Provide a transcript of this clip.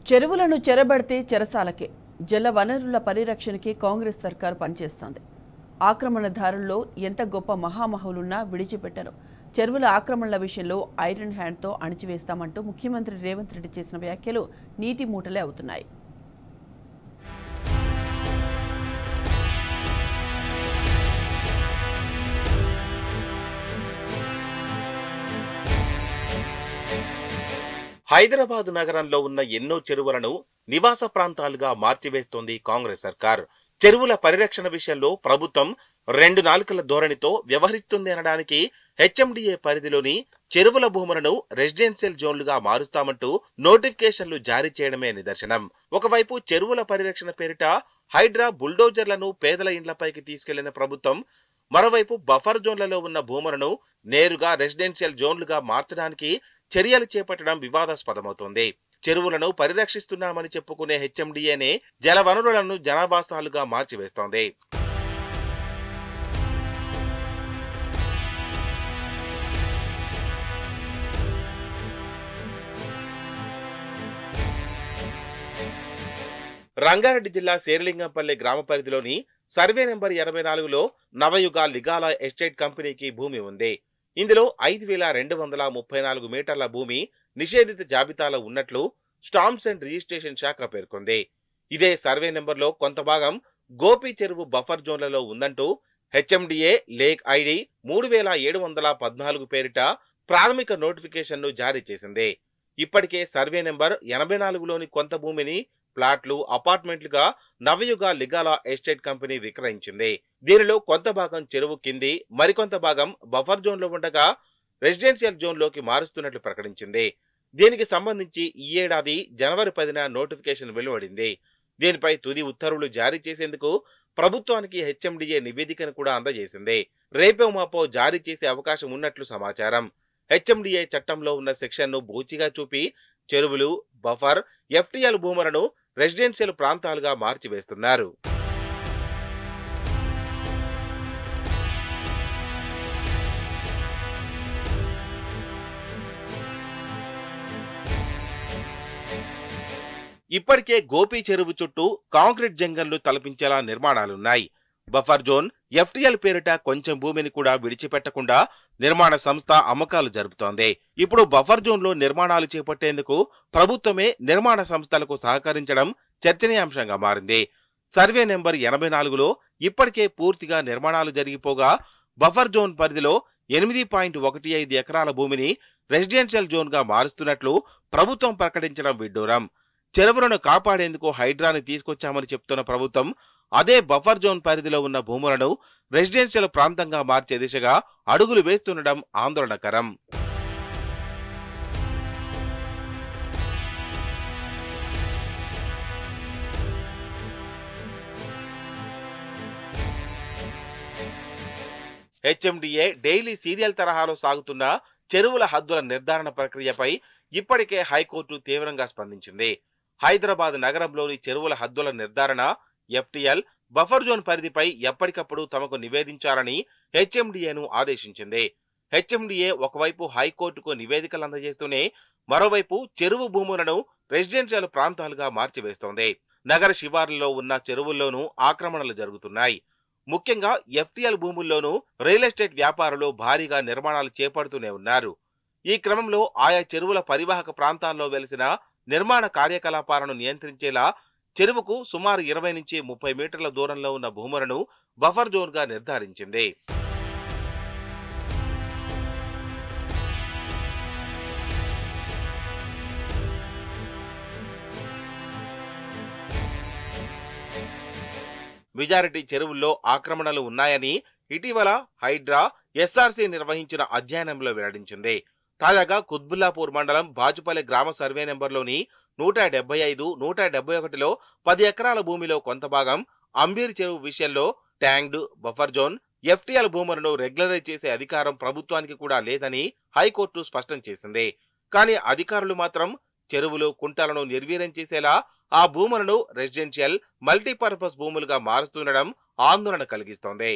చెరువులను చెరబడితే చెరసాలకే జల వనరుల పరిరక్షణకి కాంగ్రెస్ సర్కారు పనిచేస్తోంది. ఆక్రమణదారుల్లో ఎంత గొప్ప మహామహులున్నా విడిచిపెట్టరు. చెరువుల ఆక్రమణల విషయంలో ఐరన్ హ్యాండ్తో అణిచివేస్తామంటూ ముఖ్యమంత్రి రేవంత్ రెడ్డి చేసిన వ్యాఖ్యలు నీటి మూటలే అవుతున్నాయి. హైదరాబాద్ నగరంలో ఉన్న ఎన్నో చెరువులను నివాస ప్రాంతాలుగా మార్చివేస్తోంది కాంగ్రెస్ సర్కార్. చెరువుల పరిరక్షణ విషయంలో ప్రభుత్వం రెండు నాలుకల ధోరణితో వ్యవహరిస్తుంది అనడానికి హెచ్ఎండిఏ పరిధిలోని చెరువుల భూములను రెసిడెన్షియల్ జోన్లుగా మారుస్తామంటూ నోటిఫికేషన్లు జారీ చేయడమే నిదర్శనం. ఒకవైపు చెరువుల పరిరక్షణ పేరిట హైడ్రా బుల్డోజర్లను పేదల ఇండ్లపైకి తీసుకెళ్లిన ప్రభుత్వం, మరోవైపు బఫర్ జోన్లలో ఉన్న భూములను నేరుగా రెసిడెన్షియల్ జోన్లుగా మార్చడానికి చర్యలు చేపట్టడం వివాదాస్పదమవుతోంది. చెరువులను పరిరక్షిస్తున్నామని చెప్పుకునే హెచ్ఎండిఏనే జలవనరులను జనావాసాలుగా మార్చివేస్తోంది. రంగారెడ్డి జిల్లా శేరిలింగంపల్లి గ్రామ పరిధిలోని సర్వే నెంబర్ 84లో నవయుగ లిగాల ఎస్టేట్ కంపెనీకి భూమి ఉంది. ఇందులో 5234 మీటర్ల భూమి నిషేధిత జాబితాలో ఉన్నట్లు స్టాంప్స్ అండ్ రిజిస్ట్రేషన్ శాఖ పేర్కొంది. ఇదే సర్వే నెంబర్లో కొంత భాగం గోపి చెరువు బఫర్ జోన్లలో ఉందంటూ హెచ్ఎండిఏ లేక్ ఐడి 3714 పేరిట ప్రాథమిక నోటిఫికేషన్ను జారీ చేసింది. ఇప్పటికే సర్వే నెంబర్ 84లోని కొంత భూమిని ప్లాట్లు, అపార్ట్మెంట్లుగా నవయుగ లిగాల ఎస్టేట్ కంపెనీ విక్రయించింది. దీనిలో కొంత భాగం చెరువు కింది, మరికొంత భాగం బఫర్ జోన్లో ఉండగా రెసిడెన్షియల్ జోన్లోకి మారుస్తున్నట్లు ప్రకటించింది. దీనికి సంబంధించి ఈ ఏడాది జనవరి 10న నోటిఫికేషన్ వెలువడింది. దీనిపై తుది ఉత్తర్వులు జారీ చేసేందుకు ప్రభుత్వానికి హెచ్ఎండిఏ నివేదికను కూడా అందజేసింది. రేపో మాపో జారీ చేసే అవకాశం ఉన్నట్లు సమాచారం. హెచ్ఎండిఏ చట్టంలో ఉన్న సెక్షన్ను బూచిగా చూపి చెరువులు, బఫర్, ఎఫ్టీఎల్ భూములను రెసిడెన్షియల్ ప్రాంతాలుగా మార్చివేస్తున్నారు. ఇప్పటికే గోపి చెరువు చుట్టూ కాంక్రీట్ జంగన్లు తలపించేలా నిర్మాణాలున్నాయి. బఫర్ జోన్, ఎఫ్టీఎల్ పేరిట కొంచెం భూమిని కూడా విడిచిపెట్టకుండా నిర్మాణ సంస్థ అమ్మకాలు జరుపుతోంది. ఇప్పుడు బఫర్ జోన్లో నిర్మాణాలు చేపట్టేందుకు ప్రభుత్వమే నిర్మాణ సంస్థలకు సహకరించడం చర్చనీయాంశంగా మారింది. సర్వే నెంబర్ 84లో ఇప్పటికే పూర్తిగా నిర్మాణాలు జరిగిపోగా బఫర్ జోన్ పరిధిలో 8.15 ఎకరాల భూమిని రెసిడెన్షియల్ జోన్గా మారుస్తున్నట్లు ప్రభుత్వం ప్రకటించడం విడ్డూరం. చెరువులను కాపాడేందుకు హైడ్రాని తీసుకొచ్చామని చెప్తున్న ప్రభుత్వం అదే బఫర్ జోన్ పరిధిలో ఉన్న భూములను రెసిడెన్షియల్ ప్రాంతంగా మార్చే దిశగా అడుగులు వేస్తుండడం ఆందోళనకరం. హెచ్ఎండిఏ డైలీ సీరియల్ తరహాలో సాగుతున్న చెరువుల హద్దుల నిర్ధారణ ప్రక్రియపై ఇప్పటికే హైకోర్టు తీవ్రంగా స్పందించింది. హైదరాబాద్ నగరంలోని చెరువుల హద్దుల నిర్ధారణ, ఎఫ్టీఎల్, బఫర్ జోన్ పరిధిపై ఎప్పటికప్పుడు తమకు నివేదించాలని హెచ్ఎండిఏను ఆదేశించింది. హెచ్ఎండిఏ ఒకవైపు హైకోర్టుకు నివేదికలు అందజేస్తూనే మరోవైపు చెరువు భూములను రెసిడెన్షియల్ ప్రాంతాలుగా మార్చివేస్తోంది. నగర శివార్లలో ఉన్న చెరువుల్లోనూ ఆక్రమణలు జరుగుతున్నాయి. ముఖ్యంగా ఎఫ్టీఎల్ భూముల్లోనూ రియల్ ఎస్టేట్ వ్యాపారులు భారీగా నిర్మాణాలు చేపడుతూనే ఉన్నారు. ఈ క్రమంలో ఆయా చెరువుల పరివాహక ప్రాంతాల్లో వెలిసిన నిర్మాణ కార్యకలాపాలను నియంత్రించేలా చెరువుకు సుమారు 20 నుంచి 30 మీటర్ల దూరంలో ఉన్న భూములను బఫర్ జోన్గా నిర్ధారించింది. మెజారిటీ చెరువుల్లో ఆక్రమణలు ఉన్నాయని ఇటీవల హైడ్రా, ఎస్ఆర్సీ నిర్వహించిన అధ్యయనంలో వెల్లడించింది. తాజాగా కుత్బుల్లాపూర్ మండలం బాజుపల్లి గ్రామ సర్వే నెంబర్లోని 175, 171లో 10 ఎకరాల భూమిలో కొంత భాగం అంబీర్ చెరువు విషయంలో ట్యాంక్డ్, బఫర్ జోన్, ఎఫ్టీఎల్ భూములను రెగ్యులరైజ్ చేసే అధికారం ప్రభుత్వానికి కూడా లేదని హైకోర్టు స్పష్టం చేసింది. కానీ అధికారులు మాత్రం చెరువులు, కుంటలను నిర్వీర్యం చేసేలా ఆ భూములను రెసిడెన్షియల్, మల్టీపర్పస్ భూములుగా మారుస్తుండడం ఆందోళన కలిగిస్తోంది.